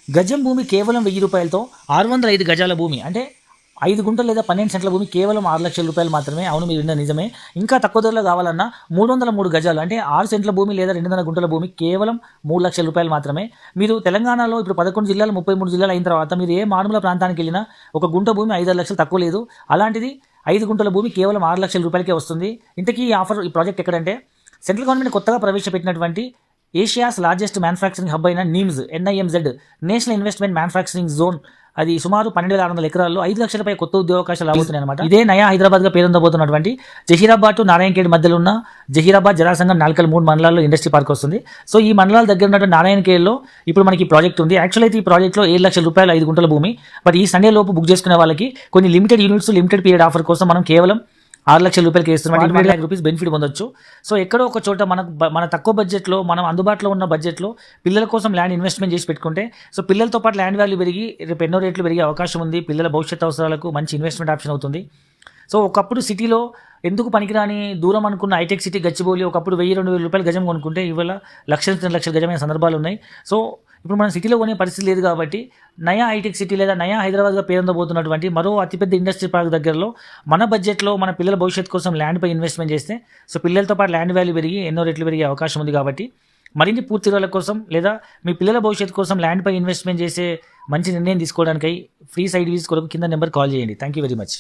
గజం భూమి కేవలం 1000 రూపాయలతో 605 గజాల భూమి అంటే 5 గుంటలు లేదా 12 సెంట్ల భూమి కేవలం 6 లక్షల రూపాయలు మాత్రమే. అవును, మీరు విన్న నిజమే. ఇంకా తక్కువ ధరలో కావాలన్నా 303 గజాలు అంటే 6 సెంట్ల భూమి లేదా 200 గుంటల భూమి కేవలం 3 లక్షల రూపాయలు మాత్రమే. మీరు తెలంగాణలో ఇప్పుడు 11 జిల్లాలు 33 జిల్లాలు అయిన తర్వాత మీరు ఏ మారుమూల ప్రాంతానికి వెళ్ళినా ఒక గుంట భూమి 5 లక్షలు తక్కువ లేదు. అలాంటిది 5 గుంటల భూమి కేవలం 6 లక్షల రూపాయలకే వస్తుంది. ఇంతకీ ఈ ప్రాజెక్ట్ ఎక్కడంటే సెంట్రల్ గవర్నమెంట్ కొత్తగా ప్రవేశపెట్టినటువంటి ఏషియాస్ లార్జెస్ట్ మ్యానుఫ్యాక్చరింగ్ హబ్ అయిన NIMZ national investment manufacturing zone అది సుమారు 12,600 ఎకరాల్లో 5 లక్షలపై కొత్త ఉద్యోగావకాశాలు రాబోతున్నాయి అనమాట. ఇదే నయా హైదరాబాద్గా పేరొందబోతున్నటువంటి జహీరాబాద్ టు నారాయణఖేడ్ మధ్యలో ఉన్న జహీరాబాద్ జరాసంగం నాల్కల్ 3 మండలాల్లో ఇండస్ట్రీ పార్క్ వస్తుంది. సో ఈ మండలాల దగ్గర ఉన్నటువంటి నారాయణఖేడ్లో ఇప్పుడు మనకి ప్రాజెక్ట్ ఉంది. యాక్చువల్ అయితే ఈ ప్రాజెక్ట్లో 7 లక్షల రూపాయలు 5 గుంటల భూమి. బట్ ఈ సండే లోపు బుక్ చేసుకునే వాళ్ళకి కొన్ని limited units limited period offer కోసం మనం కేవలం 6 లక్షల రూపాయలకి ఇస్తున్నాం. 1 lakh రూపీస్ బెనిఫిట్ పొందొచ్చు. సో ఎక్కడో ఒక చోట మన తక్కువ బడ్జెట్లో మనం అందుబాటులో ఉన్న బడ్జెట్లో పిల్లల కోసం ల్యాండ్ ఇన్వెస్ట్మెంట్ చేసి పెట్టుకుంటే సో పిల్లలతో పాటు ల్యాండ్ వాల్యూ పెరిగి రేపు ఎన్నో రేట్లు పెరిగే అవకాశం ఉంది. పిల్లల భవిష్యత్ అవసరాలకు మంచి ఇన్వెస్ట్మెంట్ ఆప్షన్ అవుతుంది. సో ఒకప్పుడు సిటీలో ఎందుకు పనికిరాని దూరం అనుకున్న హైటెక్ సిటీ గచ్చిబౌలి ఒకప్పుడు 1000-2000 రూపాయలు గజం కొనుక్కుంటే ఇవాళ 1,00,000-2,00,000 గజమైన సందర్భాలు ఉన్నాయి. సో ఇప్పుడు మనం సిటీలో కొనే పరిస్థితి లేదు కాబట్టి నయా హైటెక్ సిటీ లేదా నయా హైదరాబాద్గా పేరొందబోతున్నటువంటి మరో అతిపెద్ద ఇండస్ట్రీ పార్క్ దగ్గరలో మన బడ్జెట్లో మన పిల్లల భవిష్యత్తు కోసం ల్యాండ్పై ఇన్వెస్ట్మెంట్ చేస్తే సో పిల్లలతో పాటు ల్యాండ్ వాల్యూ పెరిగి ఎన్నో రెట్లు పెరిగే అవకాశం ఉంది. కాబట్టి మరిన్ని పూర్తి వివరాల కోసం లేదా మీ పిల్లల భవిష్యత్తు కోసం ల్యాండ్పై ఇన్వెస్ట్మెంట్ చేసే మంచి నిర్ణయం తీసుకోవడానికై ఫ్రీ సైట్ విజిట్ కొరకు కింద నెంబర్ కాల్ చేయండి. Thank you very much.